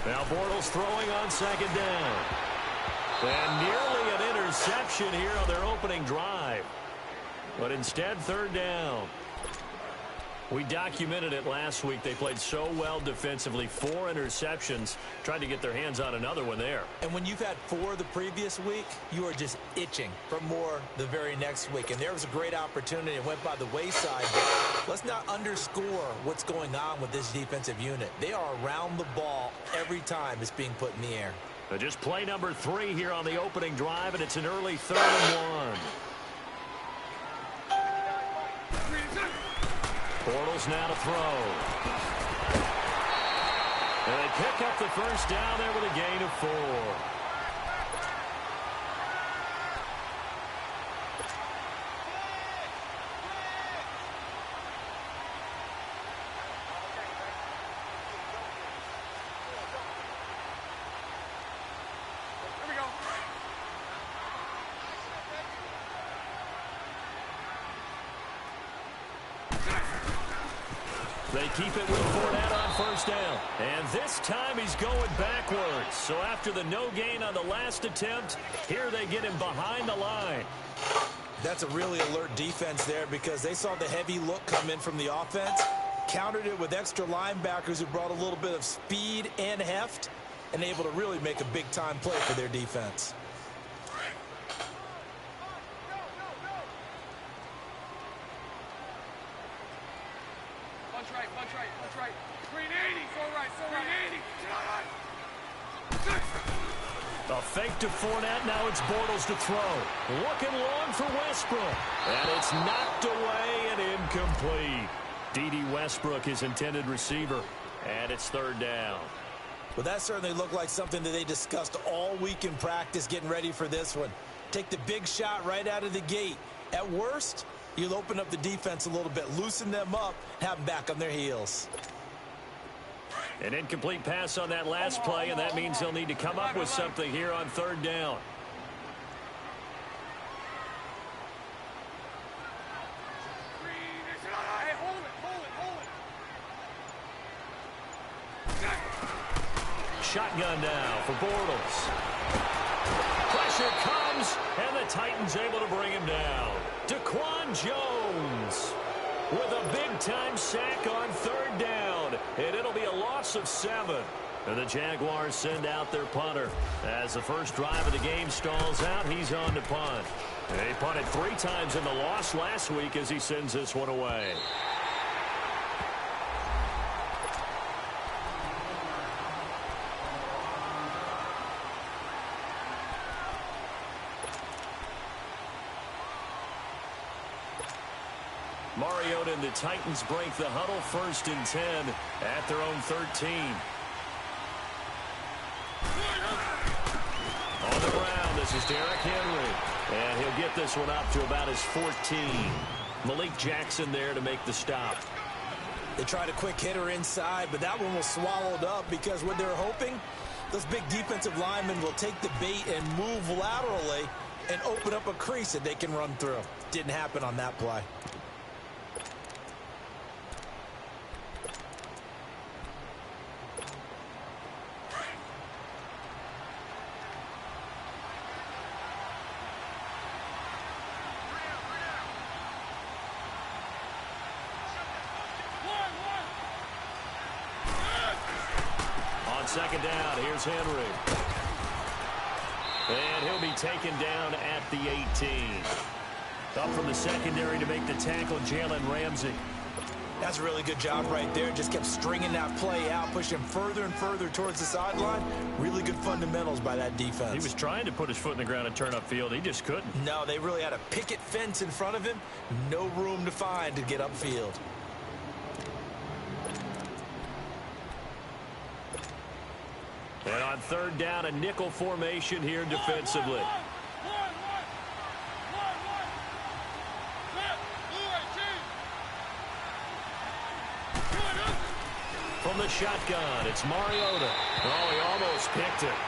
Now Bortles throwing on second down. And nearly an interception here on their opening drive. But instead, third down. We documented it last week. They played so well defensively. 4 interceptions. Tried to get their hands on another one there. And when you've had 4 the previous week, you are just itching for more the very next week. And there was a great opportunity. It went by the wayside. But let's not underscore what's going on with this defensive unit. They are around the ball every time it's being put in the air. Just play number 3 here on the opening drive, and it's an early 3rd and 1. Bortles now to throw. And they pick up the first down there with a gain of 4. They keep it with Fournette on first down. And this time he's going backwards. So after the no gain on the last attempt, here they get him behind the line. That's a really alert defense there because they saw the heavy look come in from the offense, countered it with extra linebackers who brought a little bit of speed and heft, and able to really make a big-time play for their defense. Punch right. 380, so right, 380. A fake to Fournette, now it's Bortles to throw. Looking long for Westbrook. And it's knocked away and incomplete. D.D. Westbrook, his intended receiver. And it's third down. Well, that certainly looked like something that they discussed all week in practice getting ready for this one. Take the big shot right out of the gate. At worst, you'll open up the defense a little bit, loosen them up, have them back on their heels. An incomplete pass on that last play, and that means he'll need to come up with something here on third down. Hey, hold it. Shotgun now for Bortles. Pressure comes, and the Titans able to bring him down. Daquan Jones with a big-time sack on third down, and it'll be a loss of 7. And the Jaguars send out their punter. As the first drive of the game stalls out, he's on to punt. They punted 3 times in the loss last week as he sends this one away. Mariota and the Titans break the huddle, 1st and 10 at their own 13. On the ground, this is Derrick Henry. And he'll get this one up to about his 14. Malik Jackson there to make the stop. They tried a quick hitter inside, but that one was swallowed up because what they're hoping, those big defensive linemen will take the bait and move laterally and open up a crease that they can run through. Didn't happen on that play. Second down, here's Henry. And he'll be taken down at the 18. Up from the secondary to make the tackle, Jalen Ramsey. That's a really good job right there. Just kept stringing that play out, pushing him further and further towards the sideline. Really good fundamentals by that defense. He was trying to put his foot in the ground and turn upfield. He just couldn't. No, they really had a picket fence in front of him. No room to find to get upfield. And on third down, a nickel formation here defensively. From the shotgun, it's Mariota. Oh, he almost picked it.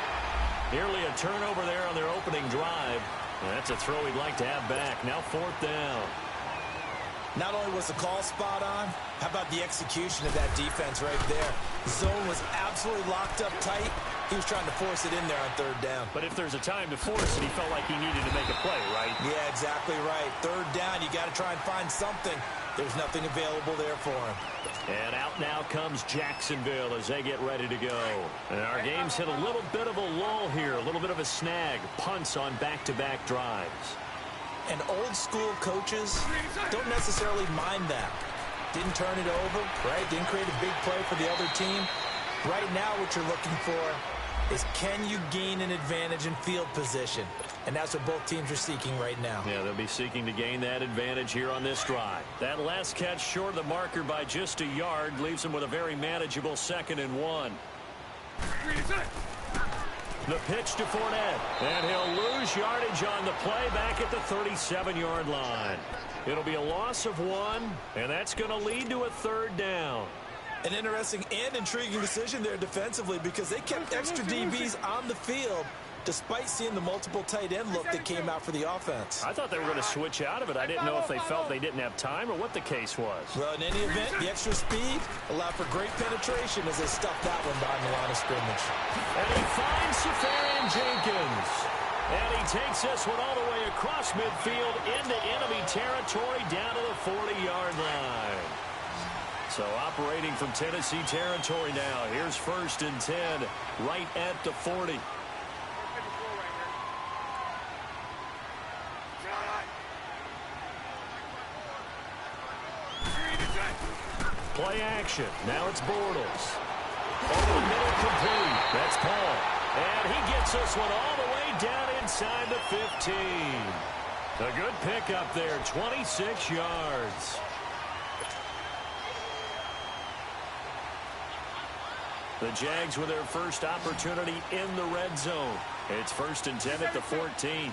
Nearly a turnover there on their opening drive. And that's a throw he'd like to have back. Now 4th down. Not only was the call spot on, how about the execution of that defense right there? The zone was absolutely locked up tight. He was trying to force it in there on third down. But if there's a time to force it, he felt like he needed to make a play, right? Yeah, exactly right. Third down, you got to try and find something. There's nothing available there for him. And out now comes Jacksonville as they get ready to go. And our game's hit a little bit of a lull here, a little bit of a snag. Punts on back-to-back drives. And old-school coaches don't necessarily mind that. Didn't turn it over, right? Didn't create a big play for the other team. Right now what you're looking for is can you gain an advantage in field position? And that's what both teams are seeking right now. Yeah, they'll be seeking to gain that advantage here on this drive. That last catch short of the marker by just a yard leaves them with a very manageable 2nd and 1. The pitch to Fournette, and he'll lose yardage on the play back at the 37-yard line. It'll be a loss of 1, and that's going to lead to a 3rd down. An interesting and intriguing decision there defensively because they kept extra DBs on the field despite seeing the multiple tight end look that came out for the offense. I thought they were going to switch out of it. I didn't know if they felt they didn't have time or what the case was. Well, in any event, the extra speed allowed for great penetration as they stuffed that one behind the line of scrimmage. And he finds Safarian Jenkins. And he takes this one all the way across midfield into enemy territory down to the 40-yard line. So operating from Tennessee territory now. Here's 1st and 10 right at the 40. Play action. Now it's Bortles. Over the middle complete. That's Paul. And he gets this one all the way down inside the 15. A good pickup there. 26 yards. The Jags with their first opportunity in the red zone. It's 1st and 10 at the 14.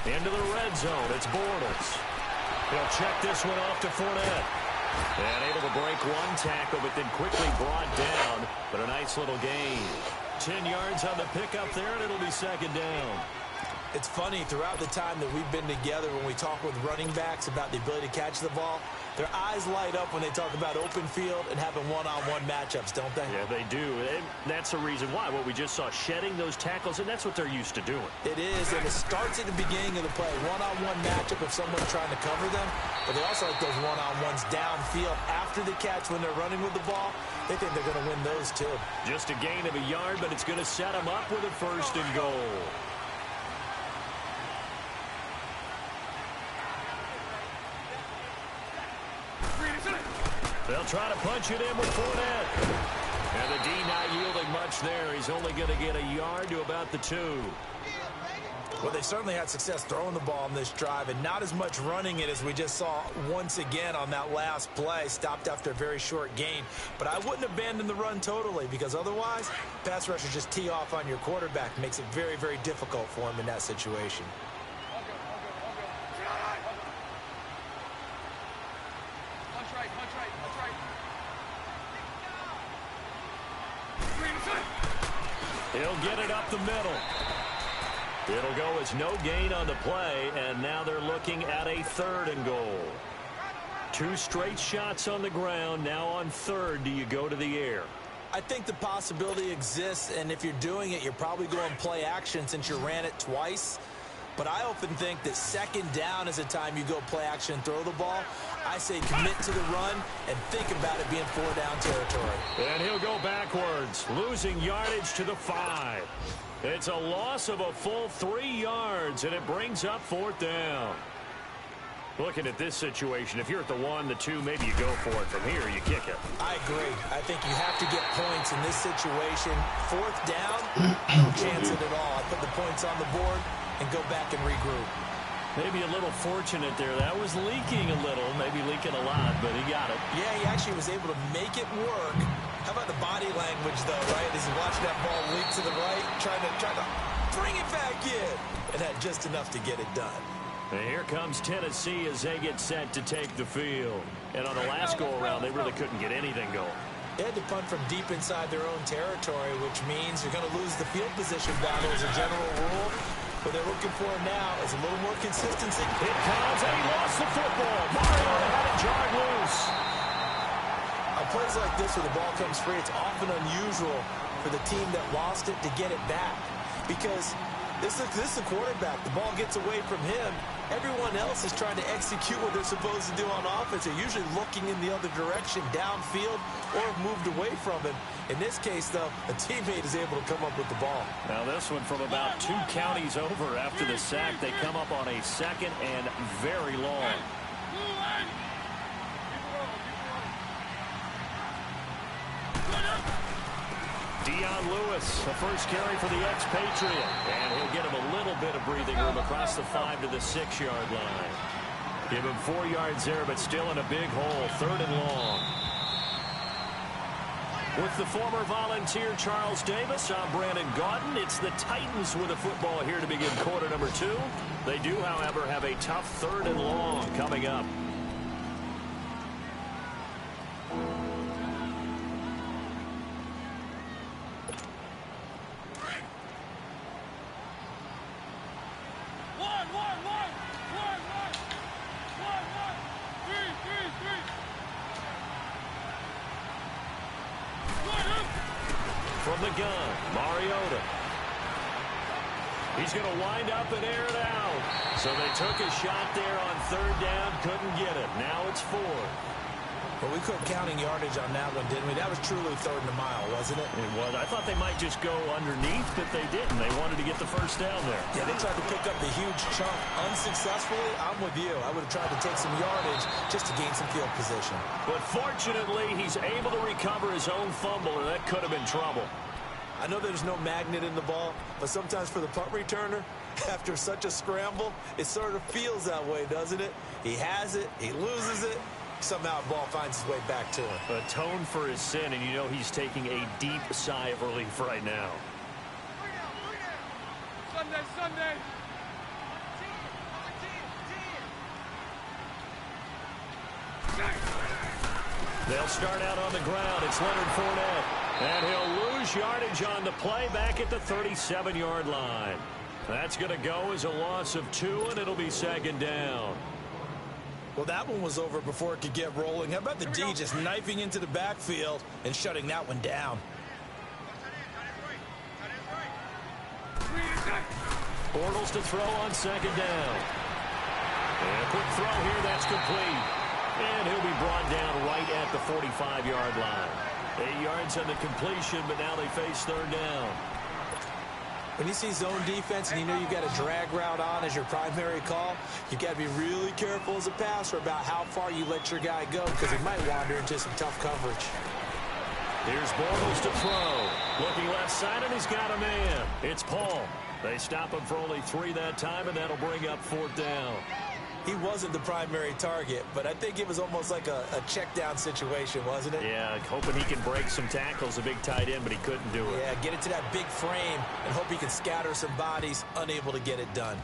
Into the red zone. It's Bortles. He'll check this one off to Fournette. And able to break one tackle, but then quickly brought down. But a nice little gain. 10 yards on the pickup there, and it'll be 2nd down. It's funny, throughout the time that we've been together, when we talk with running backs about the ability to catch the ball, their eyes light up when they talk about open field and having one-on-one matchups, don't they? Yeah, they do. And that's the reason why. What we just saw, shedding those tackles, and that's what they're used to doing. It is, and it starts at the beginning of the play. One-on-one matchup of someone trying to cover them, but they also like those one-on-ones downfield after the catch when they're running with the ball. They think they're going to win those, too. Just a gain of a yard, but it's going to set them up with a 1st and goal. They'll try to punch it in with Fournette. And the D not yielding much there. He's only going to get a yard to about the 2. Well, they certainly had success throwing the ball on this drive and not as much running it as we just saw once again on that last play. Stopped after a very short gain. But I wouldn't abandon the run totally because otherwise, pass rushers just tee off on your quarterback. Makes it very, very difficult for him in that situation. He'll get it up the middle. It'll go as no gain on the play, and now they're looking at a 3rd and goal. 2 straight shots on the ground. Now on 3rd, do you go to the air? I think the possibility exists, and if you're doing it, you're probably going play action since you ran it twice. But I often think that 2nd down is a time you go play action and throw the ball. I say commit to the run and think about it being 4-down territory. And he'll go backwards, losing yardage to the 5. It's a loss of a full 3 yards, and it brings up 4th down. Looking at this situation, if you're at the 1, the 2, maybe you go for it. From here, you kick it. I agree. I think you have to get points in this situation. 4th down, no chance at it all. I put the points on the board and go back and regroup. Maybe a little fortunate there. That was leaking a little, maybe leaking a lot, but he got it. Yeah, he actually was able to make it work. How about the body language, though, right? As he watched that ball leak to the right, trying to bring it back in, and had just enough to get it done. And here comes Tennessee as they get set to take the field. And on the last go-around, they really couldn't get anything going. They had to punt from deep inside their own territory, which means you're going to lose the field position battle as a general rule. What they're looking for now is a little more consistency. It comes, and he lost the football. Mariota had it jarred loose. On plays like this where the ball comes free, it's often unusual for the team that lost it to get it back. Because this is a quarterback. The ball gets away from him. Everyone else is trying to execute what they're supposed to do on offense. They're usually looking in the other direction, downfield, or have moved away from it. In this case, though, a teammate is able to come up with the ball. Now this one from about 2 counties over after the sack. They come up on a second and very long. Dion Lewis, the first carry for the expatriate. And he'll get him a little bit of breathing room across the 5 to the 6-yard line. Give him 4 yards there, but still in a big hole. 3rd and long. With the former Volunteer Charles Davis, I'm Brandon Gaudin. It's the Titans with the football here to begin quarter number 2. They do, however, have a tough 3rd and long coming up. From the gun, Mariota. He's going to wind up and air it out. So they took a shot there on 3rd down, couldn't get it. Now it's 4. Well, we quit counting yardage on that one, didn't we? That was truly 3rd and a mile, wasn't it? It was. I thought they might just go underneath, but they didn't. They wanted to get the first down there. Yeah, they tried to pick up the huge chunk unsuccessfully. I'm with you. I would have tried to take some yardage just to gain some field position. But fortunately, he's able to recover his own fumble, and that could have been trouble. I know there's no magnet in the ball, but sometimes for the punt returner, after such a scramble, it sort of feels that way, doesn't it? He has it, he loses it, somehow the ball finds its way back to him. Atone for his sin, and you know he's taking a deep sigh of relief right now. Sunday. They'll start out on the ground. It's Leonard Fournette. And he'll lose yardage on the play back at the 37-yard line. That's going to go as a loss of 2, and it'll be 2nd down. Well, that one was over before it could get rolling. How about the D just knifing into the backfield and shutting that one down? Bortles to throw on 2nd down. And a quick throw here, that's complete. And he'll be brought down right at the 45-yard line. 8 yards on the completion, but now they face 3rd down. When you see zone defense and you know you've got a drag route on as your primary call, you've got to be really careful as a passer about how far you let your guy go because he might wander into some tough coverage. Here's Bortles to throw. Looking left side, and he's got a man. It's Paul. They stop him for only 3 that time, and that'll bring up 4th down. He wasn't the primary target, but I think it was almost like a check down situation, wasn't it? Yeah, hoping he can break some tackles, a big tight end, but he couldn't do it. Yeah, get it to that big frame and hope he can scatter some bodies, unable to get it done.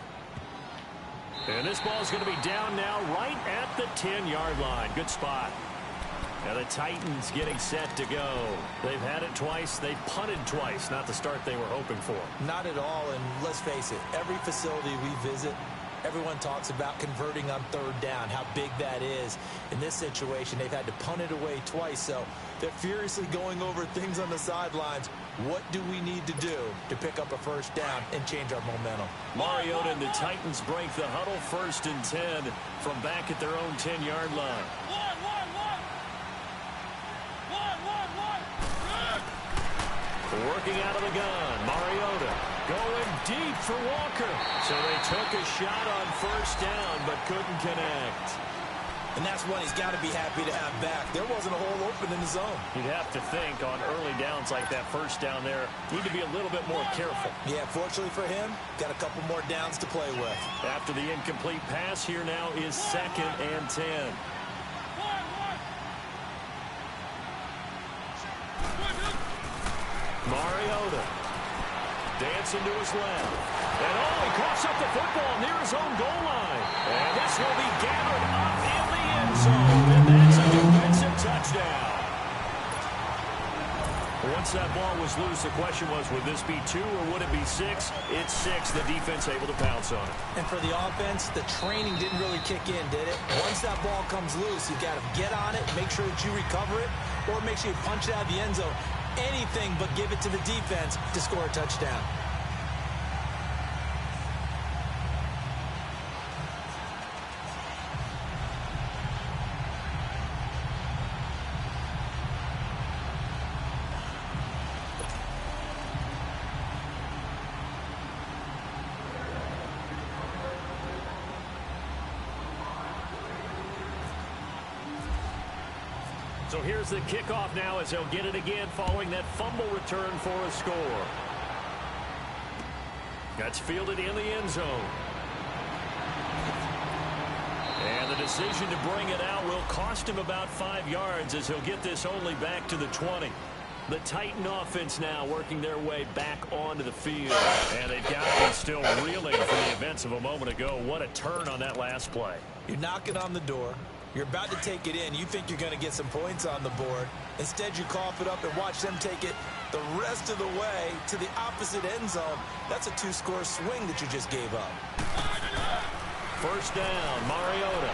And this ball's going to be down now right at the 10-yard line. Good spot. Now the Titans getting set to go. They've had it twice. They've punted twice. Not the start they were hoping for. Not at all, and let's face it, every facility we visit, everyone talks about converting on 3rd down, how big that is. In this situation, they've had to punt it away twice, so they're furiously going over things on the sidelines. What do we need to do to pick up a 1st down and change our momentum? Mariota and the Titans break the huddle, 1st and 10 from back at their own 10-yard line. Working out of the gun, Mariota going deep for Walker. So they took a shot on 1st down, but couldn't connect. And that's one he's got to be happy to have back. There wasn't a hole open in the zone. You'd have to think on early downs like that 1st down there, need to be a little bit more careful. Yeah, fortunately for him, got a couple more downs to play with. After the incomplete pass, here now is 2nd and 10. Mariota dancing to his left. And he coughs up the football near his own goal line. And this will be gathered up in the end zone. And that's a defensive touchdown. Once that ball was loose, the question was, would this be 2 or would it be 6? It's 6. The defense able to pounce on it. And for the offense, the training didn't really kick in, did it? Once that ball comes loose, you got to get on it, make sure that you recover it, or make sure you punch it out of the end zone. Anything but give it to the defense to score a touchdown. So here's the kickoff now as they'll get it again following that fumble return for a score. That's fielded in the end zone. And the decision to bring it out will cost him about 5 yards as he'll get this only back to the 20. The Titan offense now working their way back onto the field. And they've got to be still reeling from the events of a moment ago. What a turn on that last play. You're knocking on the door. You're about to take it in. You think you're going to get some points on the board. Instead, you cough it up and watch them take it the rest of the way to the opposite end zone. That's a 2-score swing that you just gave up. First down, Mariota.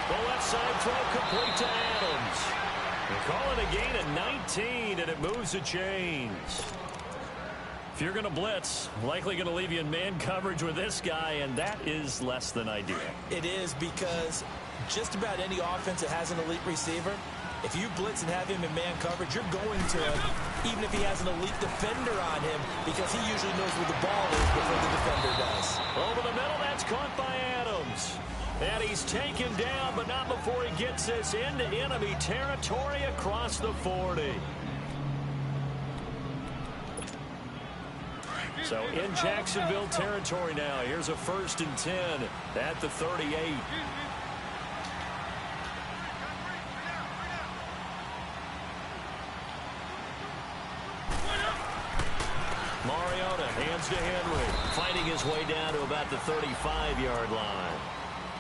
The left side throw complete to Adams. They call it a gain of 19, and it moves the chains. If you're going to blitz, likely going to leave you in man coverage with this guy, and that is less than ideal. It is, because just about any offense that has an elite receiver, if you blitz and have him in man coverage, you're going to him, even if he has an elite defender on him, because he usually knows where the ball is before the defender does. Over the middle, that's caught by Adams. And he's taken down, but not before he gets this into enemy territory across the 40. So in Jacksonville territory now. Here's a 1st and 10 at the 38. Mariota hands to Henry, fighting his way down to about the 35-yard line.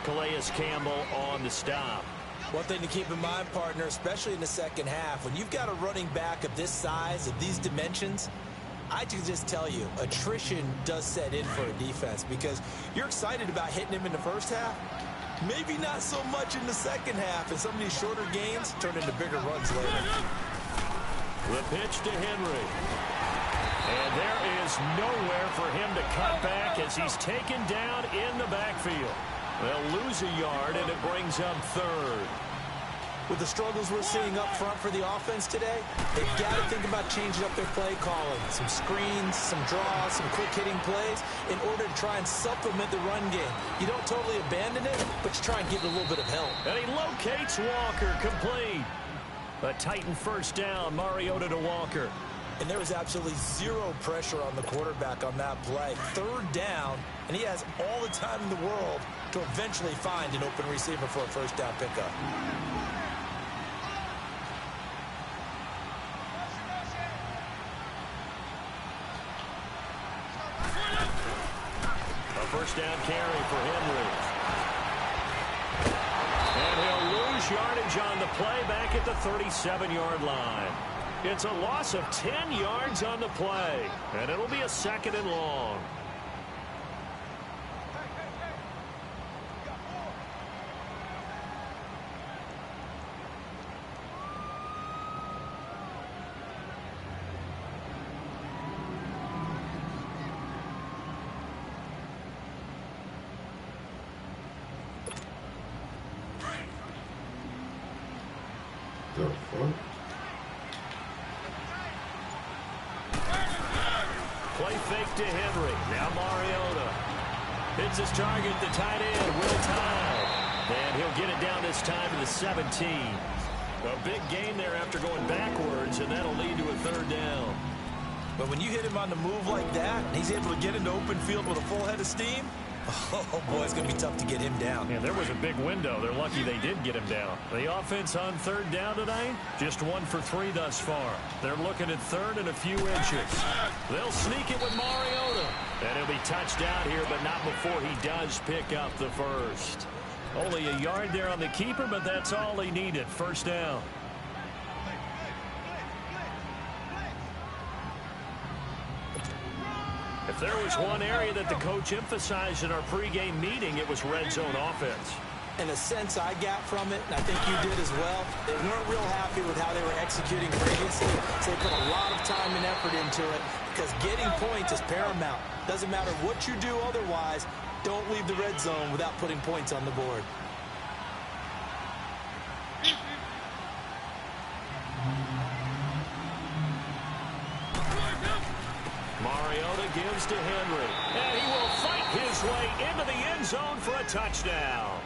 Calais Campbell on the stop. One thing to keep in mind, partner, especially in the second half, when you've got a running back of this size, of these dimensions, I can just tell you, attrition does set in for a defense, because you're excited about hitting him in the first half. Maybe not so much in the second half, and some of these shorter gains turn into bigger runs later. The pitch to Henry. And there is nowhere for him to cut back as he's taken down in the backfield. They'll lose a yard, and it brings up 3rd. With the struggles we're seeing up front for the offense today, they've got to think about changing up their play calling. Some screens, some draws, some quick-hitting plays in order to try and supplement the run game. You don't totally abandon it, but you try and give it a little bit of help. And he locates Walker, complete. A Titan first down, Mariota to Walker. And there was absolutely zero pressure on the quarterback on that play. 3rd down, and he has all the time in the world to eventually find an open receiver for a first down pickup. A first down carry for Henry. And he'll lose yardage on the play back at the 37-yard line. It's a loss of 10 yards on the play, and it'll be a 2nd and long. The fuck? Play fake to Henry. Now Mariota. Hits his target, the tight end, Will Tye. And he'll get it down this time to the 17. A big gain there after going backwards, and that'll lead to a 3rd down. But when you hit him on the move like that, and he's able to get into open field with a full head of steam, oh boy, it's going to be tough to get him down. Yeah, there was a big window. They're lucky they did get him down. The offense on 3rd down tonight, just 1 for 3 thus far. They're looking at 3rd and a few inches. They'll sneak it with Mariota. And he'll be touched out here, but not before he does pick up the 1st. Only a yard there on the keeper, but that's all he needed. First down. If there was one area that the coach emphasized in our pregame meeting, it was red zone offense. In a sense, I got from it, and I think you did as well, they weren't real happy with how they were executing previously, so they put a lot of time and effort into it because getting points is paramount. Doesn't matter what you do otherwise, don't leave the red zone without putting points on the board. Mariota gives to Henry, and he will fight his way into the end zone for a touchdown.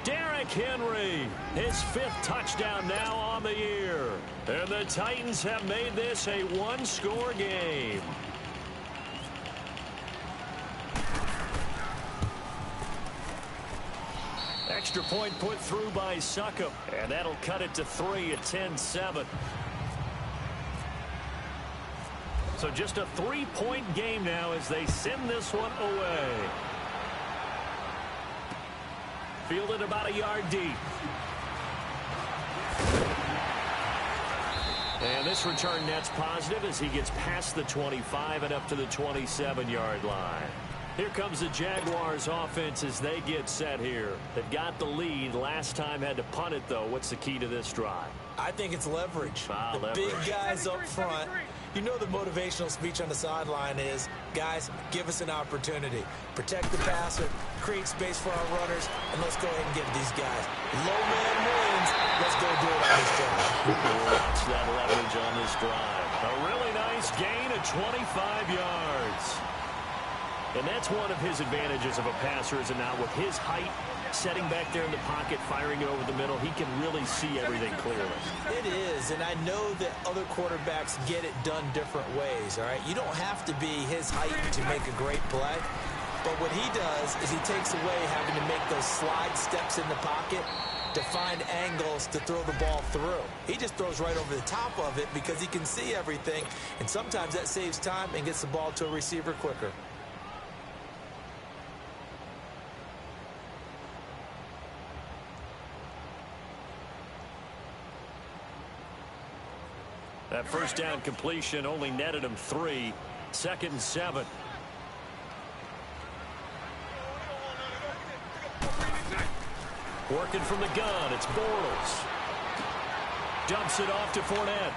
Derrick Henry, his 5th touchdown now on the year. And the Titans have made this a one-score game. Extra point put through by Succop, and that'll cut it to 3 at 10-7. So just a 3-point game now as they send this one away. Fielded about a yard deep. And this return net's positive as he gets past the 25 and up to the 27-yard line. Here comes the Jaguars offense as they get set here. They've got the lead. Last time had to punt it, though. What's the key to this drive? I think it's leverage. Leverage. Big guys up front. You know the motivational speech on the sideline is, guys, give us an opportunity. Protect the passer, create space for our runners, and let's go ahead and get these guys. Low man wins. Let's go do it on this drive. Watch that leverage on this drive. A really nice gain of 25 yards. And that's one of his advantages of a passer, is now with his height, setting back there in the pocket, firing it over the middle, he can really see everything clearly. It is, and I know that other quarterbacks get it done different ways, all right? You don't have to be his height to make a great play, but what he does is he takes away having to make those slide steps in the pocket to find angles to throw the ball through. He just throws right over the top of it because he can see everything, and sometimes that saves time and gets the ball to a receiver quicker. That first down completion only netted him 3. 2nd and 7. Working from the gun, it's Bortles. Dumps it off to Fournette.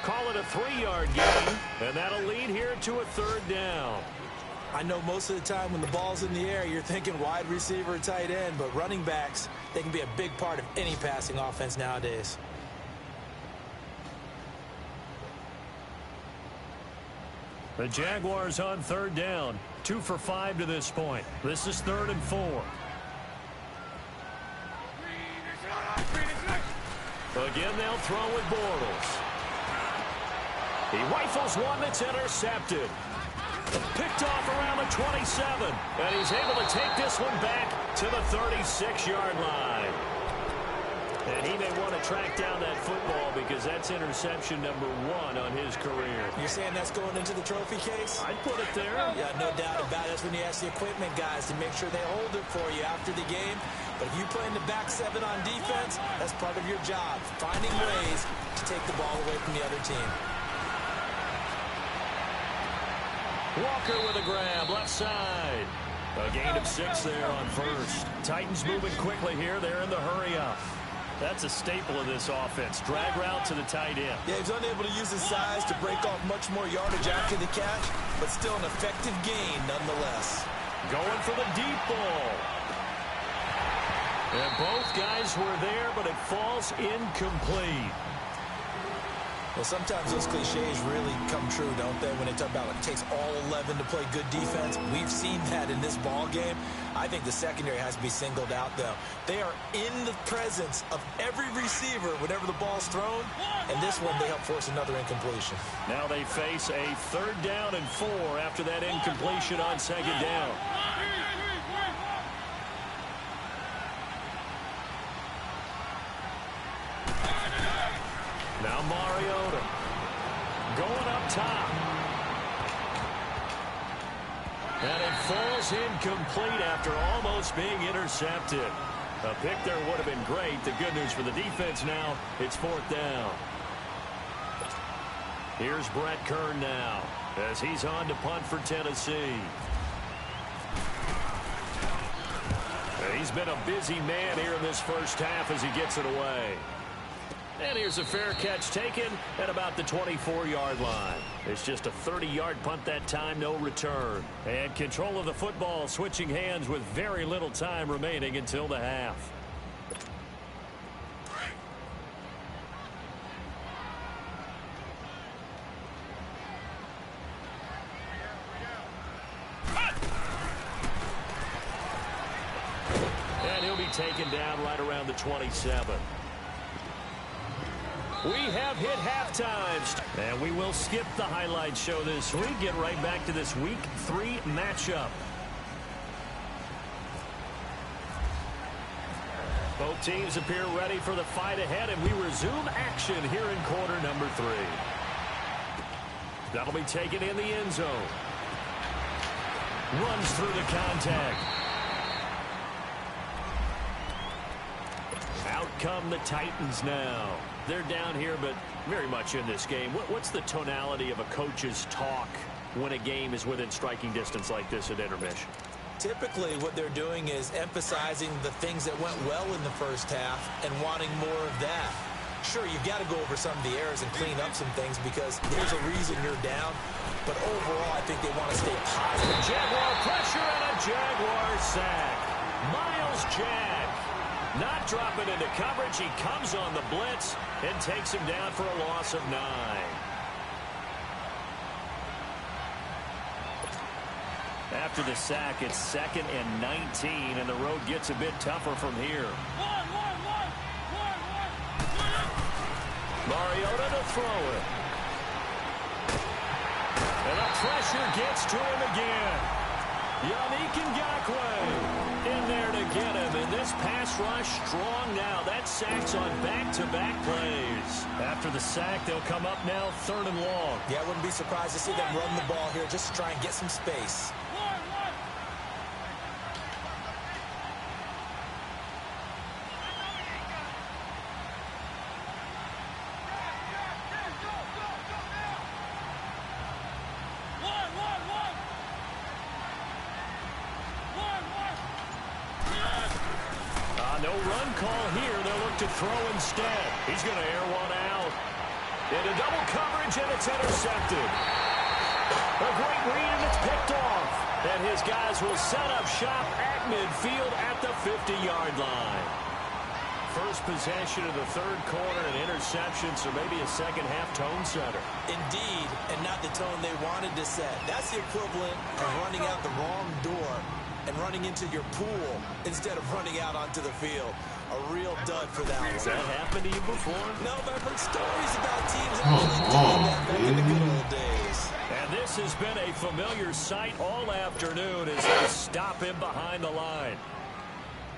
Call it a 3-yard gain, and that'll lead here to a 3rd down. I know most of the time when the ball's in the air, you're thinking wide receiver, tight end, but running backs, they can be a big part of any passing offense nowadays. The Jaguars on 3rd down. 2 for 5 to this point. This is 3rd and 4. Again, they'll throw with Bortles. He rifles one that's intercepted. Picked off around the 27. And he's able to take this one back to the 36-yard line. And he may want to track down that football because that's interception number 1 on his career. You're saying that's going into the trophy case? I'd put it there. Yeah, no doubt about it. That's when you ask the equipment guys to make sure they hold it for you after the game. But if you play in the back 7 on defense, that's part of your job, finding ways to take the ball away from the other team. Walker with a grab, left side. A gain of 6 there on 1st. Titans moving quickly here. They're in the hurry-up. That's a staple of this offense. Drag route to the tight end. Yeah, he's unable to use his size to break off much more yardage after the catch, but still an effective gain nonetheless. Going for the deep ball. And both guys were there, but it falls incomplete. Well, sometimes those cliches really come true, don't they, when they talk about it takes all 11 to play good defense. We've seen that in this ball game. I think the secondary has to be singled out, though. They are in the presence of every receiver whenever the ball's thrown, and this one they help force another incompletion. Now they face a 3rd down and 4 after that incompletion on 2nd down. Now Mariota going up top. And it falls incomplete after almost being intercepted. A pick there would have been great. The good news for the defense now, it's 4th down. Here's Brett Kern now as he's on to punt for Tennessee. He's been a busy man here in this first half as he gets it away. And here's a fair catch taken at about the 24-yard line. It's just a 30-yard punt that time, no return. And control of the football switching hands with very little time remaining until the half. And he'll be taken down right around the 27. We have hit halftime, and we will skip the highlight show this week. Get right back to this Week 3 matchup. Both teams appear ready for the fight ahead, and we resume action here in quarter number 3. That'll be taken in the end zone. Runs through the contact. Out come the Titans now. They're down here, but very much in this game. What's the tonality of a coach's talk when a game is within striking distance like this at intermission? Typically, what they're doing is emphasizing the things that went well in the first half and wanting more of that. Sure, you've got to go over some of the errors and clean up some things because there's a reason you're down. But overall, I think they want to stay positive. Jaguar pressure and a Jaguar sack. Miles Jack not dropping into coverage. He comes on the blitz and takes him down for a loss of 9. After the sack, it's 2nd and 19, and the road gets a bit tougher from here. Mariota to throw it. And the pressure gets to him again. Yannick Ngakoue in there to get him. And this pass rush strong now. That sack's on back-to-back plays. After the sack, they'll come up now 3rd and long. Yeah, I wouldn't be surprised to see them run the ball here just to try and get some space. No run call here. They'll look to throw instead. He's going to air one out. Into double coverage, and it's intercepted. A great read, and it's picked off. And his guys will set up shop at midfield at the 50-yard line. First possession of the 3rd quarter, and interceptions, or maybe a second-half tone setter. Indeed, and not the tone they wanted to set. That's the equivalent of running out the wrong door and running into your pool instead of running out onto the field. A real dud for that one. Has that happened to you before? No, but I've heard stories about teams actually doing that back in the good old days. And this has been a familiar sight all afternoon as they stop him behind the line.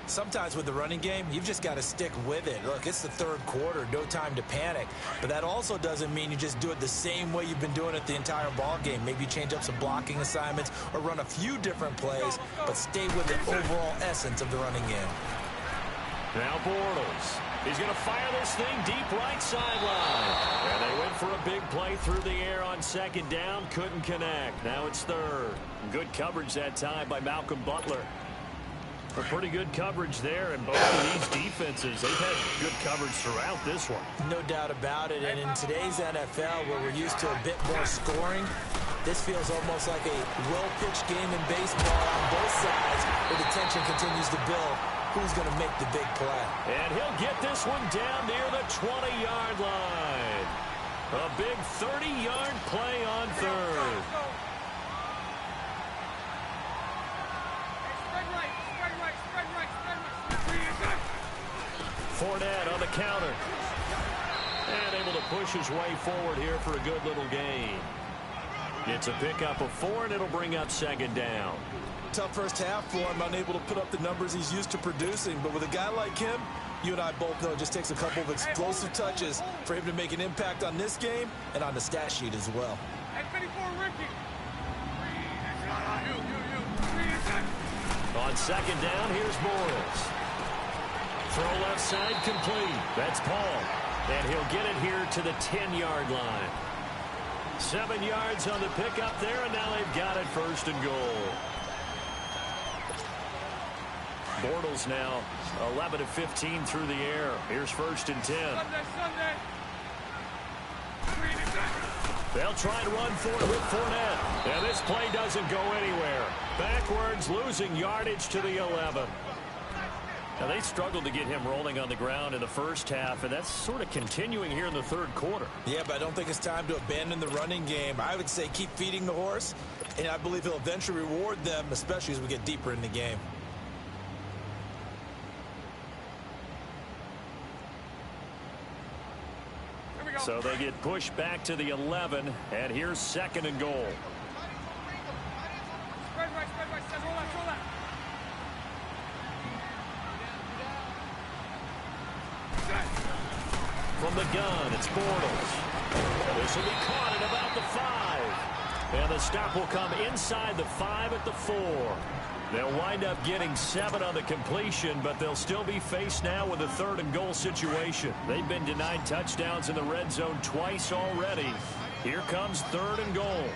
Sometimes with the running game, you've just got to stick with it. Look, it's the 3rd quarter, no time to panic. But that also doesn't mean you just do it the same way you've been doing it the entire ball game. Maybe you change up some blocking assignments or run a few different plays, but stay with the overall essence of the running game. Now Bortles. He's going to fire this thing deep right sideline. And they went for a big play through the air on 2nd down. Couldn't connect. Now it's 3rd. Good coverage that time by Malcolm Butler. A pretty good coverage there, and both of these defenses, they've had good coverage throughout this one. No doubt about it, and in today's NFL, where we're used to a bit more scoring, this feels almost like a well-pitched game in baseball on both sides, where the tension continues to build. Who's going to make the big play? And he'll get this one down near the 20-yard line. A big 30-yard play on 3rd. Fournette on the counter. And able to push his way forward here for a good little gain. It's a pickup of 4, and it'll bring up 2nd down. Tough first half for him, unable to put up the numbers he's used to producing. But with a guy like him, you and I both know it just takes a couple of explosive touches for him to make an impact on this game and on the stat sheet as well. On 2nd down, here's Bortles. Throw left side complete. That's Paul. And he'll get it here to the 10-yard line. 7 yards on the pickup there, and now they've got it 1st and goal. Bortles now 11 of 15 through the air. Here's 1st and 10. Sunday. They'll try and run for it with Fournette. And this play doesn't go anywhere. Backwards, losing yardage to the 11. Now, they struggled to get him rolling on the ground in the first half, and that's sort of continuing here in the 3rd quarter. Yeah, but I don't think it's time to abandon the running game. I would say keep feeding the horse, and I believe he'll eventually reward them, especially as we get deeper in the game. So they get pushed back to the 11, and here's 2nd and goal. Spread right. Roll that. From the gun, it's Bortles. This will be caught at about the 5. And the stop will come inside the 5 at the 4. They'll wind up getting 7 on the completion, but they'll still be faced now with a 3rd and goal situation. They've been denied touchdowns in the red zone twice already. Here comes 3rd and goal.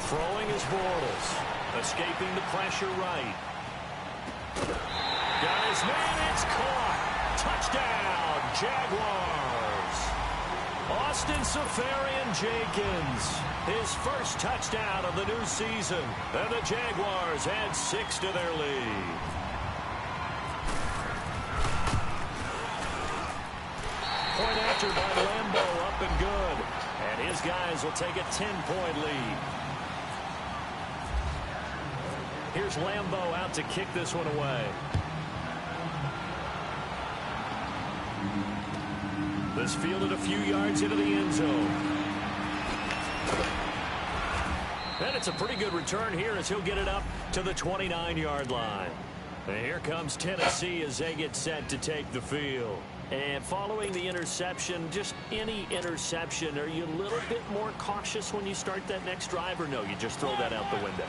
Throwing is Bortles. Escaping the pressure right. Got his man, it's caught. Touchdown, Jaguars. Austin Seferian-Jenkins, his first touchdown of the new season. And the Jaguars add 6 to their lead. Point after by Lambeau, up and good. And his guys will take a 10-point lead. Here's Lambeau out to kick this one away. This fielded a few yards into the end zone. And it's a pretty good return here as he'll get it up to the 29-yard line. And here comes Tennessee as they get set to take the field. And following the interception, just any interception, are you a little bit more cautious when you start that next drive, or no, you just throw that out the window?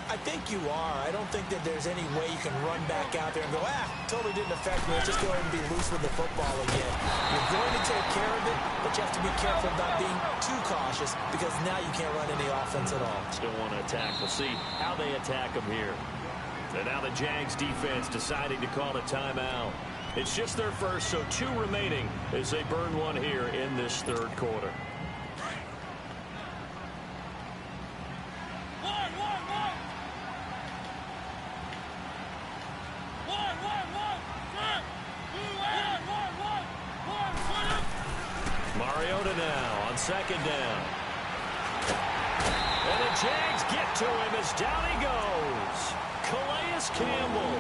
I think you are. I don't think that there's any way you can run back out there and go, totally didn't affect me. Let's just go ahead and be loose with the football again. You're going to take care of it, but you have to be careful about being too cautious because now you can't run any offense at all. Still want to attack. We'll see how they attack them here. And now the Jags defense deciding to call a timeout. It's just their first, so 2 remaining as they burn one here in this 3rd quarter. Mariota now on 2nd down. And the Jags get to him as down he goes. Calais Campbell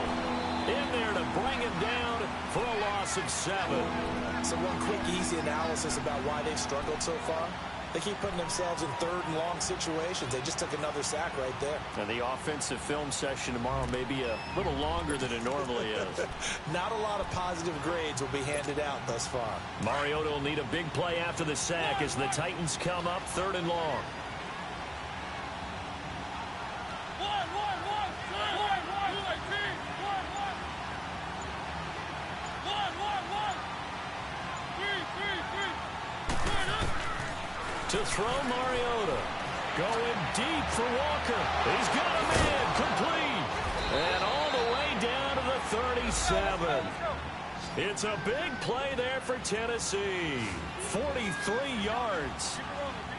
in there to bring him down for a loss of 7. So one quick, easy analysis about why they've struggled so far. They keep putting themselves in 3rd and long situations. They just took another sack right there. And the offensive film session tomorrow may be a little longer than it normally is. Not a lot of positive grades will be handed out thus far. Mariota will need a big play after the sack as the Titans come up 3rd and long. To throw Mariota. Going deep for Walker. He's got a man complete. And all the way down to the 37. It's a big play there for Tennessee. 43 yards.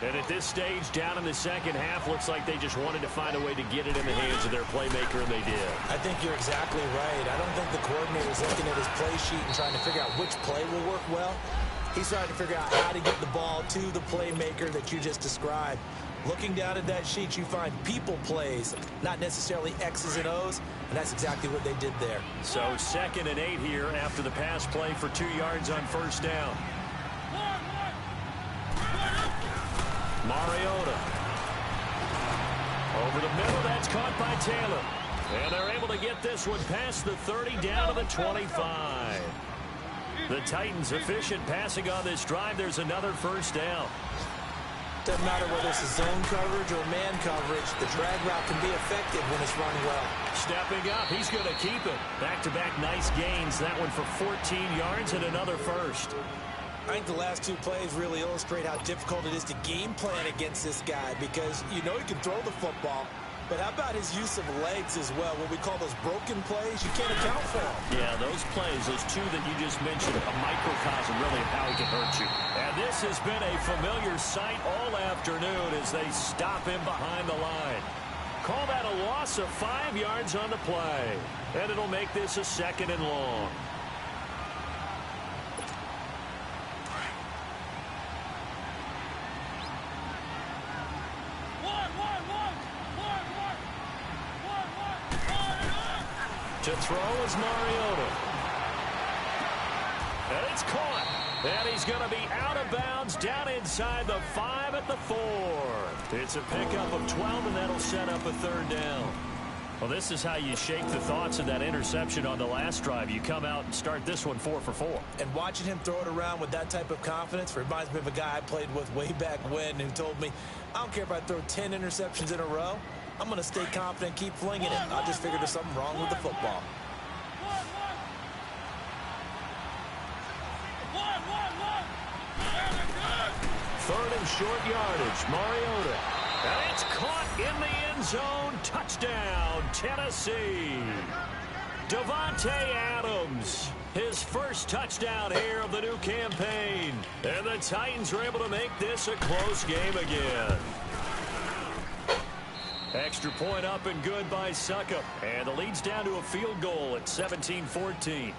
And at this stage, down in the second half, looks like they just wanted to find a way to get it in the hands of their playmaker, and they did. I think you're exactly right. I don't think the coordinator's looking at his play sheet and trying to figure out which play will work well. He's trying to figure out how to get the ball to the playmaker that you just described. Looking down at that sheet, you find people plays, not necessarily X's and O's, and that's exactly what they did there. So 2nd and 8 here after the pass play for 2 yards on 1st down. Mariota. Over the middle, that's caught by Taylor. And they're able to get this one past the 30 down to the 25. The Titans efficient passing on this drive. There's another 1st down. Doesn't matter whether it's a zone coverage or man coverage, the drag route can be effective when it's run well. Stepping up, he's going to keep it. Back-to-back nice gains. That one for 14 yards and another first. I think the last two plays really illustrate how difficult it is to game plan against this guy because you know he can throw the football, but how about his use of legs as well? What we call those broken plays, you can't account for them. Yeah, those plays, those two that you just mentioned, a microcosm really of how he can hurt you. And this has been a familiar sight all afternoon as they stop him behind the line. Call that a loss of 5 yards on the play, and it'll make this a 2nd and long. To throw is Mariota. And it's caught. And he's going to be out of bounds down inside the 5 at the 4. It's a pickup of 12, and that'll set up a 3rd down. Well, this is how you shake the thoughts of that interception on the last drive. You come out and start this one 4 for 4. And watching him throw it around with that type of confidence reminds me of a guy I played with way back when who told me, I don't care if I throw 10 interceptions in a row. I'm going to stay confident and keep flinging it. I just figured there's something wrong with the football. Third and short yardage, Mariota. And it's caught in the end zone. Touchdown, Tennessee. Davante Adams, his first touchdown here of the new campaign. And the Titans are able to make this a close game again. Extra point up and good by Suckup. And the lead's down to a field goal at 17-14.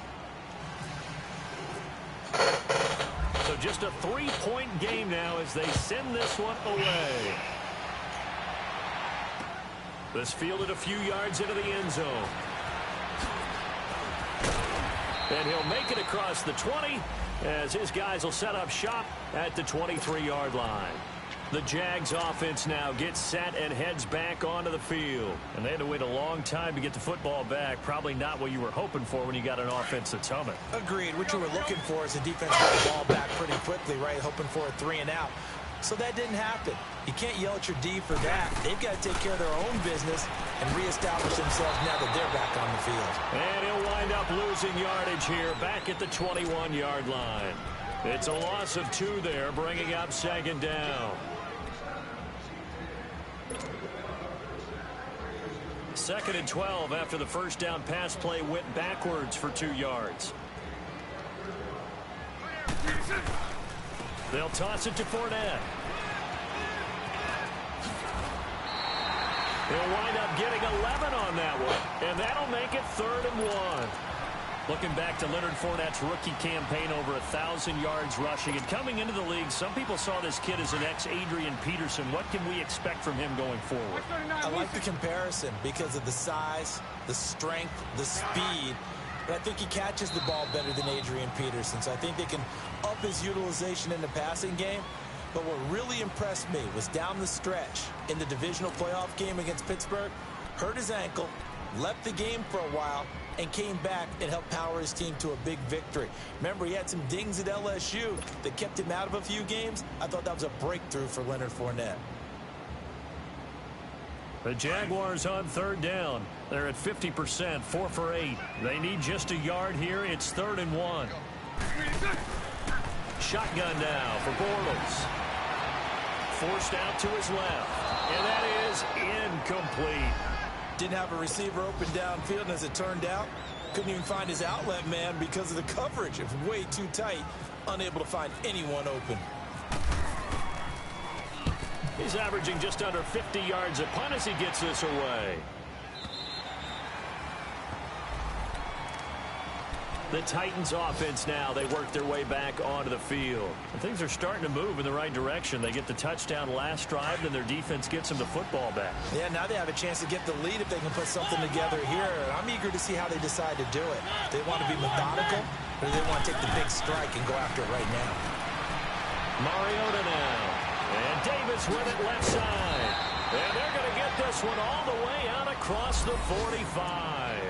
So just a 3-point game now as they send this one away. This fielded a few yards into the end zone. And he'll make it across the 20 as his guys will set up shop at the 23-yard line. The Jags offense now gets set and heads back onto the field. And they had to wait a long time to get the football back. Probably not what you were hoping for when you got an offense that's humming. Agreed. What you were looking for is a defense to get the ball back pretty quickly, right? Hoping for a 3 and out. So that didn't happen. You can't yell at your D for that. They've got to take care of their own business and reestablish themselves now that they're back on the field. And he'll wind up losing yardage here back at the 21-yard line. It's a loss of 2 there, bringing up 2nd down. 2nd and 12 after the first down pass play went backwards for 2 yards. They'll toss it to Fournette. He'll wind up getting 11 on that one, and that'll make it 3rd and 1. Looking back to Leonard Fournette's rookie campaign, over 1,000 yards rushing. And coming into the league, some people saw this kid as an ex-Adrian Peterson. What can we expect from him going forward? I like the comparison because of the size, the strength, the speed. But I think he catches the ball better than Adrian Peterson. So I think they can up his utilization in the passing game. But what really impressed me was down the stretch in the divisional playoff game against Pittsburgh. Hurt his ankle, left the game for a while, and came back and helped power his team to a big victory. Remember, he had some dings at LSU that kept him out of a few games. I thought that was a breakthrough for Leonard Fournette. The Jaguars on 3rd down. They're at 50%, 4 for 8. They need just a yard here. It's 3rd and 1. Shotgun now for Bortles. Forced out to his left. And that is incomplete. Didn't have a receiver open downfield, and as it turned out, couldn't even find his outlet man because of the coverage. It was way too tight, unable to find anyone open. He's averaging just under 50 yards a punt as he gets this away. The Titans offense now, they work their way back onto the field. And things are starting to move in the right direction. They get the touchdown last drive, then their defense gets them the football back. Yeah, now they have a chance to get the lead if they can put something together here. I'm eager to see how they decide to do it. They want to be methodical, or they want to take the big strike and go after it right now. Mariota now. And Davis with it left side. And they're going to get this one all the way out across the 45.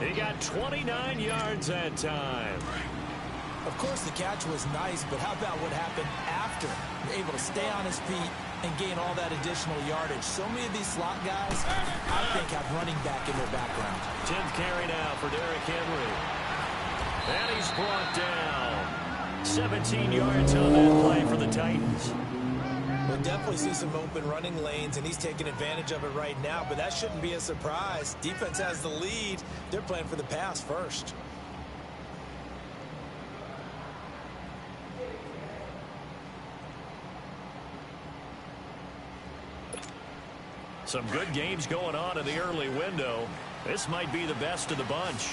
He got 29 yards that time. Of course, the catch was nice, but how about what happened after? Able to stay on his feet and gain all that additional yardage. So many of these slot guys, I think, have running back in their background. 10th carry now for Derrick Henry. And he's brought down. 17 yards on that play for the Titans. We'll definitely see some open running lanes, and he's taking advantage of it right now, but that shouldn't be a surprise. Defense has the lead. They're playing for the pass first. Some good games going on in the early window. This might be the best of the bunch.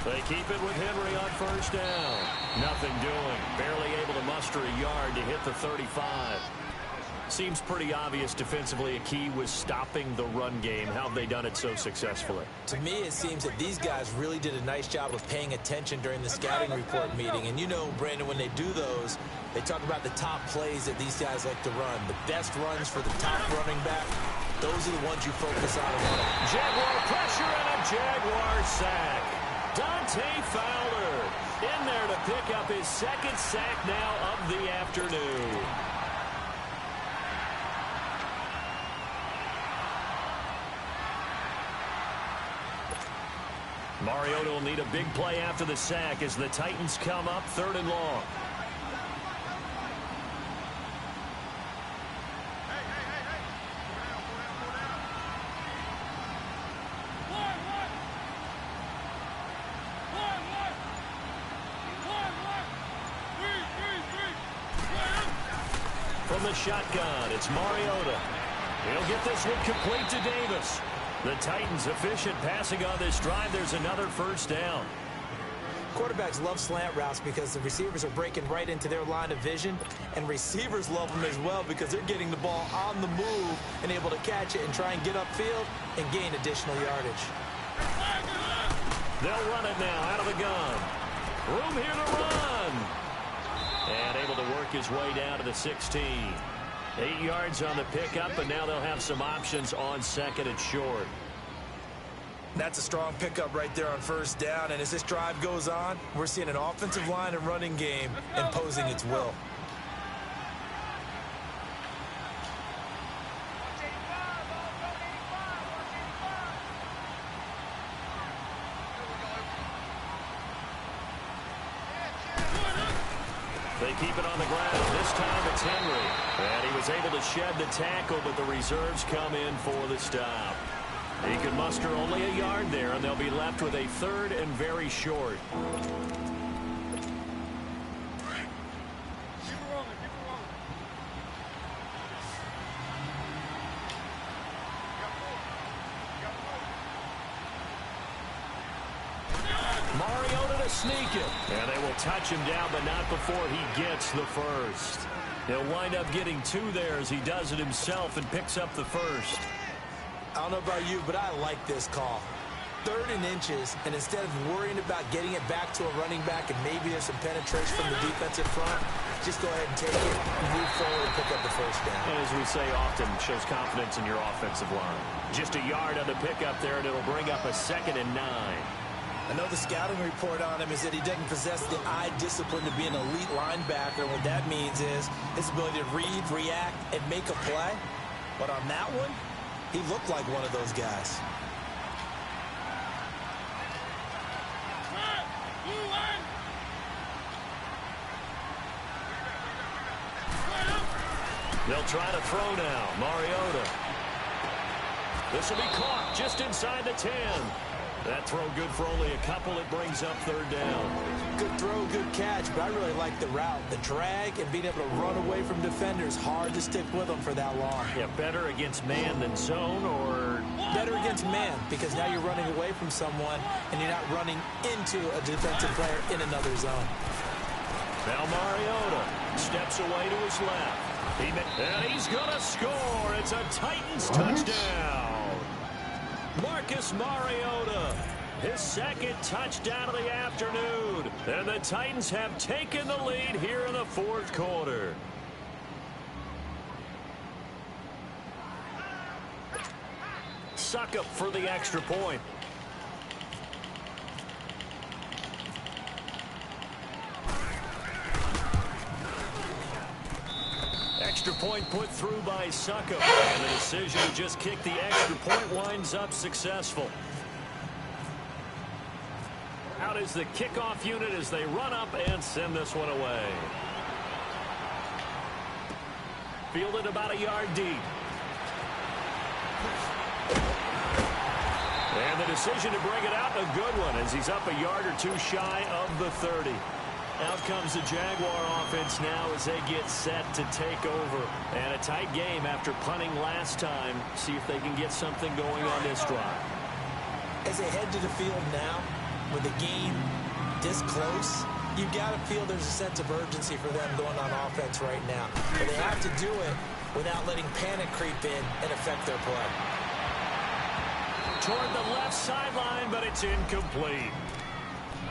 They keep it with Henry on first down. Nothing doing. Barely able to muster a yard to hit the 35. Seems pretty obvious defensively a key was stopping the run game. How have they done it so successfully? To me, it seems that these guys really did a nice job of paying attention during the scouting report meeting. And you know, Brandon, when they do those, they talk about the top plays that these guys like to run. The best runs for the top running back, those are the ones you focus on and run. Jaguar pressure and a Jaguar sack. Dante Fowler in there to pick up his second sack now of the afternoon. Mariota will need a big play after the sack as the Titans come up 3rd and long. From the shotgun, it's Mariota. He'll get this one complete to Davis. The Titans efficient passing on this drive. There's another first down. Quarterbacks love slant routes because the receivers are breaking right into their line of vision, and receivers love them as well because they're getting the ball on the move and able to catch it and try and get upfield and gain additional yardage. They'll run it now out of the gun. Room here to run. And able to work his way down to the 16. 8 yards on the pickup, and now they'll have some options on second and short. That's a strong pickup right there on first down, and as this drive goes on, we're seeing an offensive line and running game imposing its will. They keep it on the ground. This time it's Henry. And he was able to shed the tackle, but the reserves come in for the stop. He could muster only a yard there, and they'll be left with a 3rd and very short. Mariota to sneak it. And they will touch him down, but not before he gets the first. He'll wind up getting 2 there as he does it himself and picks up the first. I don't know about you, but I like this call. 3rd and inches, and instead of worrying about getting it back to a running back and maybe there's some penetration from the defensive front, just go ahead and take it, move forward, and pick up the first down. And as we say often, shows confidence in your offensive line. Just a yard on the pickup there, and it'll bring up a 2nd and 9. I know the scouting report on him is that he doesn't possess the eye discipline to be an elite linebacker. What that means is his ability to read, react, and make a play. But on that one, he looked like one of those guys. They'll try to throw now. Mariota. This will be caught just inside the 10. That throw good for only a couple. It brings up 3rd down. Good throw, good catch, but I really like the route. The drag and being able to run away from defenders. Hard to stick with them for that long. Yeah, better against man than zone, or? Better against man, because now you're running away from someone and you're not running into a defensive player in another zone. Now Mariota steps away to his left. And he's going to score. It's a Titans touchdown. Marcus Mariota His second touchdown of the afternoon. And the Titans have taken the lead here in the fourth quarter. Suckup for the extra point. Extra point put through by Suckup. And the decision to just kick the extra point winds up successful. Out is the kickoff unit as they run up and send this one away. Fielded about a yard deep. And the decision to bring it out, a good one, as he's up a yard or two shy of the 30. Out comes the Jaguar offense now as they get set to take over. And a tight game after punting last time. See if they can get something going on this drive. As they head to the field now, with the game this close, you've got to feel there's a sense of urgency for them going on offense right now. But they have to do it without letting panic creep in and affect their play. Toward the left sideline, but it's incomplete.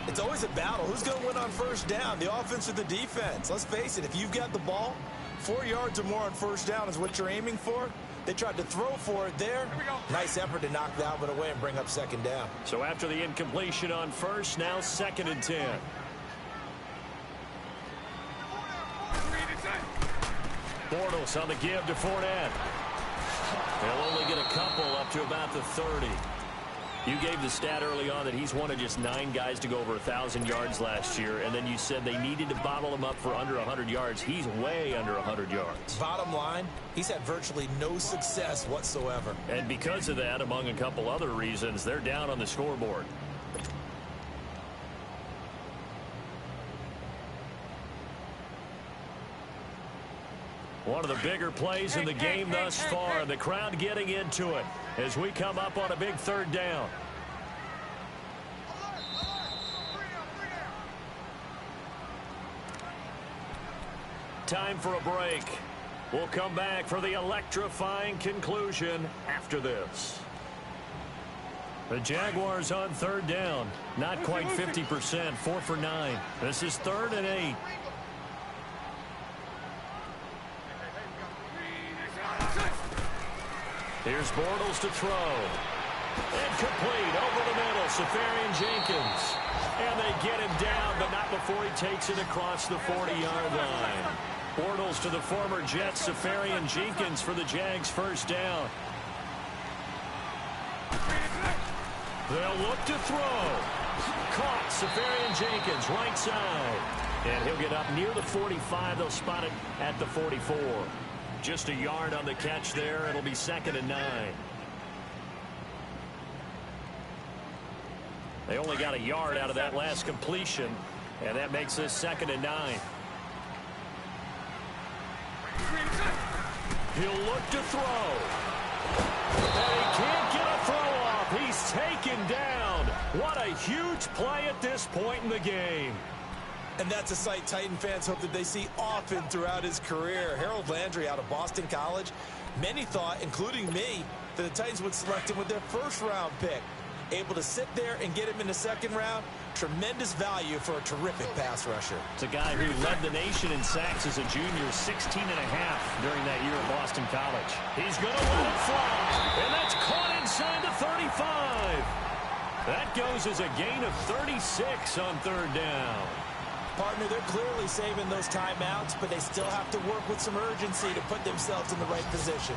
It's always a battle. Who's going to win on first down, the offense or the defense? Let's face it, if you've got the ball, 4 yards or more on first down is what you're aiming for. They tried to throw for it there. Nice effort to knock that one away and bring up second down. So after the incompletion on first, now 2nd and 10. Bortles on the give to Fournette. They'll only get a couple up to about the 30. You gave the stat early on that he's one of just 9 guys to go over 1,000 yards last year, and then you said they needed to bottle him up for under 100 yards. He's way under 100 yards. Bottom line, he's had virtually no success whatsoever. And because of that, among a couple other reasons, they're down on the scoreboard. One of the bigger plays in the game thus far. The crowd getting into it as we come up on a big 3rd down. Time for a break. We'll come back for the electrifying conclusion after this. The Jaguars on 3rd down. Not quite 50%. 4 for 9. This is 3rd and 8. Here's Bortles to throw. And complete over the middle. Safarian Jenkins. And they get him down, but not before he takes it across the 40-yard line. Bortles to the former Jets, Safarian Jenkins for the Jags' first down. They'll look to throw. Caught, Safarian Jenkins, right side. And he'll get up near the 45. They'll spot it at the 44. Just a yard on the catch there. It'll be 2nd and 9. They only got a yard out of that last completion, and that makes this 2nd and 9. He'll look to throw. And he can't get a throw off. He's taken down. What a huge play at this point in the game. And that's a sight Titan fans hope that they see often throughout his career. Harold Landry out of Boston College. Many thought, including me, that the Titans would select him with their 1st-round pick. Able to sit there and get him in the 2nd round. Tremendous value for a terrific pass rusher. It's a guy who led the nation in sacks as a junior, 16 and a half during that year at Boston College. He's going to let it fly, and that's caught inside the 35. That goes as a gain of 36 on 3rd down. Partner, they're clearly saving those timeouts, but they still have to work with some urgency to put themselves in the right position.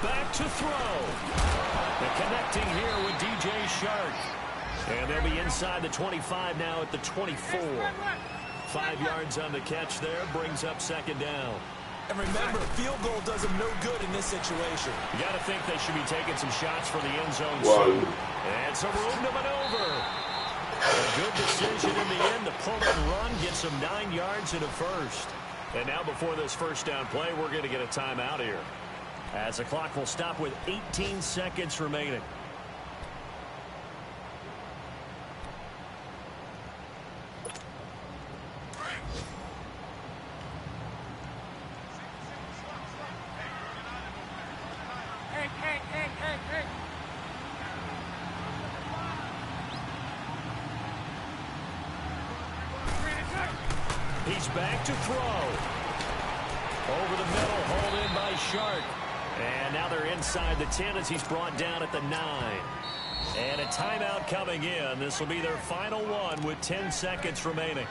Back to throw. The connecting here with DJ Shark. And they'll be inside the 25 now at the 24. 5 yards on the catch there, brings up 2nd down. And remember, field goal does them no good in this situation. You got to think they should be taking some shots for the end zone soon. And some room to maneuver. A good decision in the end to pull and run, get some 9 yards and a first. And now before this first down play, we're going to get a timeout here, as the clock will stop with 18 seconds remaining. He's back to throw. Over the middle, hauled in by Shark. And now they're inside the 10 as he's brought down at the 9. And a timeout coming in. This will be their final one with 10 seconds remaining.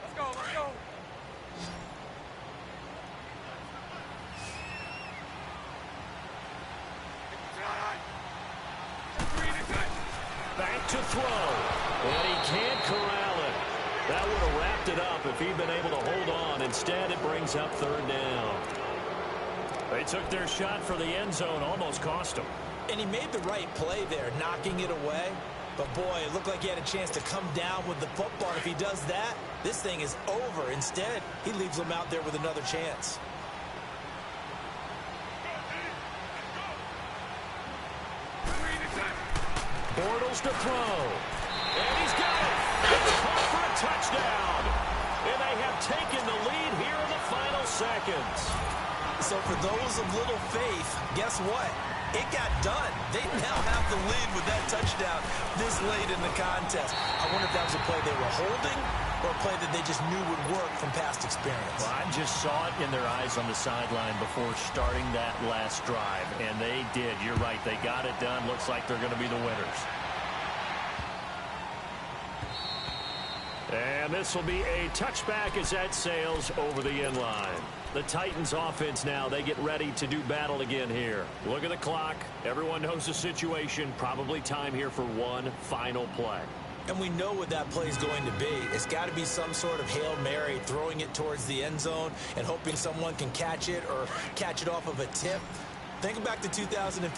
Let's go, let's go. Back to throw. And he can't corral it. That would have wrapped it up if he'd been able to hold on. Instead, it brings up third down. They took their shot for the end zone, almost cost him. And he made the right play there, knocking it away. But, boy, it looked like he had a chance to come down with the football. If he does that, this thing is over. Instead, he leaves them out there with another chance. Bortles to throw. And he's got it. It's caught for a touchdown. And they have taken the lead here in the final seconds. So for those of little faith, guess what? It got done. They now have the lead with that touchdown this late in the contest. I wonder if that was a play they were holding or a play that they just knew would work from past experience. Well, I just saw it in their eyes on the sideline before starting that last drive, and they did. You're right. They got it done. Looks like they're going to be the winners. And this will be a touchback as that sails over the end line. The Titans offense now, they get ready to do battle again here. Look at the clock. Everyone knows the situation. Probably time here for one final play. And we know what that play is going to be. It's got to be some sort of Hail Mary, throwing it towards the end zone and hoping someone can catch it or catch it off of a tip. Think back to 2015.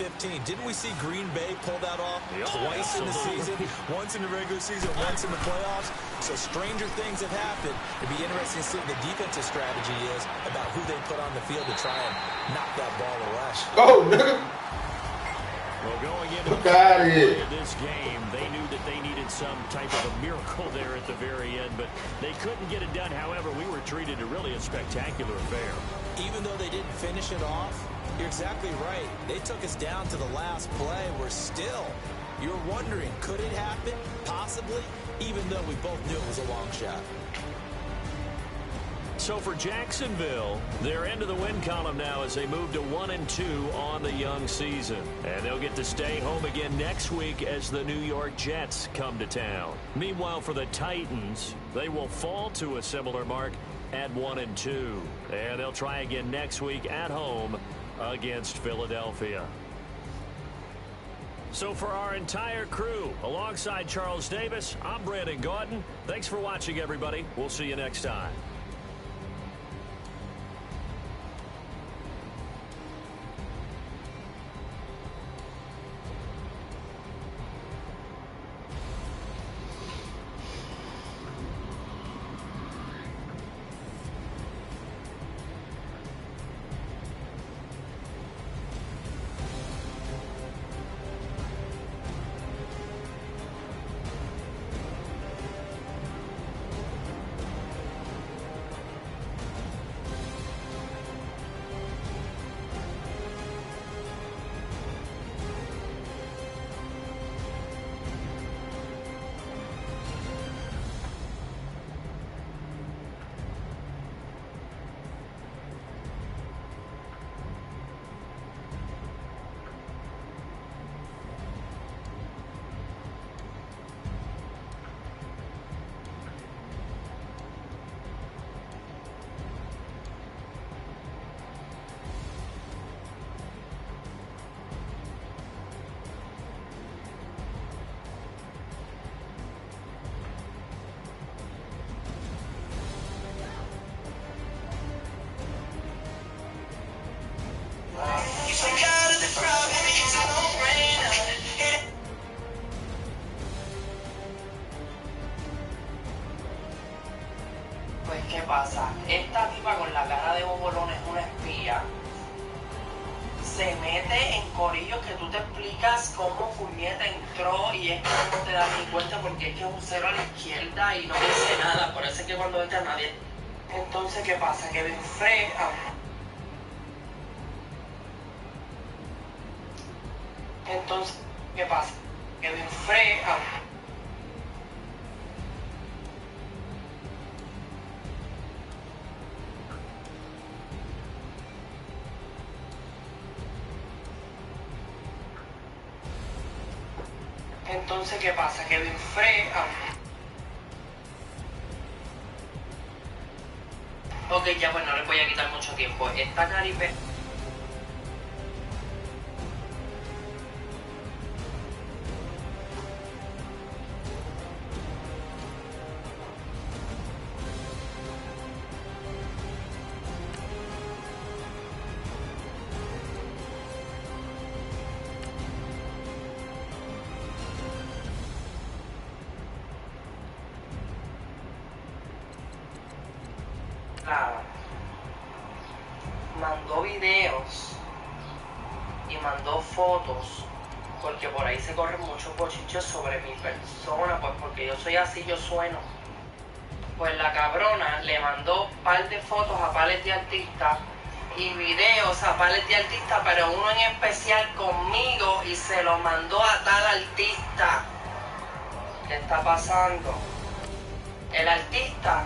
Didn't we see Green Bay pull that off twice in the season? Once in the regular season, once in the playoffs. So stranger things have happened. It'd be interesting to see what the defensive strategy is about who they put on the field to try and knock that ball away. Oh, nigga. Well, going into this game, they knew that they needed some type of a miracle there at the very end, but they couldn't get it done. However, we were treated to really a spectacular affair. Even though they didn't finish it off, you're exactly right. They took us down to the last play. We're still, you're wondering, could it happen? Possibly, even though we both knew it was a long shot. So for Jacksonville, they're into the win column now as they move to 1-2 on the young season. And they'll get to stay home again next week as the New York Jets come to town. Meanwhile, for the Titans, they will fall to a similar mark at 1-2. And they'll try again next week at home against Philadelphia. So for our entire crew, alongside Charles Davis, I'm Brandon Gaudin. Thanks for watching, everybody. We'll see you next time. Pues, ¿qué pasa? Esta tipa con la cara de bobolón es una espía. Se mete en corillos que tú te explicas cómo puñeta entró y es que no te das ni cuenta porque es que es un cero a la izquierda y no dice nada. Por eso es que cuando entra nadie. Entonces, ¿qué pasa? Que Ben Frey Entonces, ¿qué pasa? Kevin Frey... Entonces, ¿qué pasa? Kevin Frey... Ok, ya pues no les voy a quitar mucho tiempo. Esta Caribe... mandó videos y mandó fotos, porque por ahí se corren muchos bochinches sobre mi persona, pues porque yo soy así, yo sueno. Pues la cabrona le mandó un par de fotos a pares de artistas y videos a pares de artistas, pero uno en especial conmigo, y se lo mandó a tal artista. ¿Qué está pasando? El artista,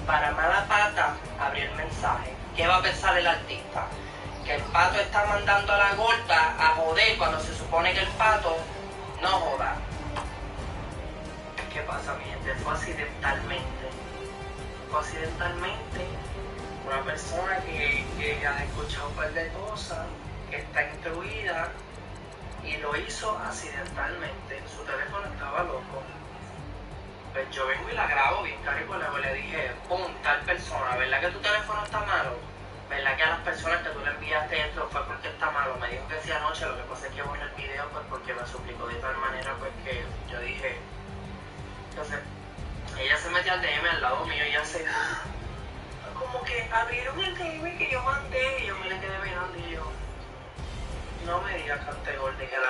para mala pata, abrió el mensaje. ¿Qué va a pensar el artista? Que el pato está mandando a la gorda a joder cuando se supone que el pato no joda. ¿Qué pasa, mi gente? Fue accidentalmente. Una persona que ha escuchado un par de cosas, que está instruida, y lo hizo accidentalmente. Su teléfono estaba loco. Pues yo vengo y la grabo bien caro, y pues luego le dije, pum, tal persona, ¿verdad que tu teléfono está malo? ¿Verdad que a las personas que tú le enviaste esto fue porque está malo? Me dijo que sí anoche, lo que pasa es que borré el video pues porque me suplicó de tal manera pues que yo dije. Entonces, ella se metió al DM al lado mío y hace como que abrieron el DM que yo mandé, y yo me le quedé mirando y yo, no me digas, cante gorda, que la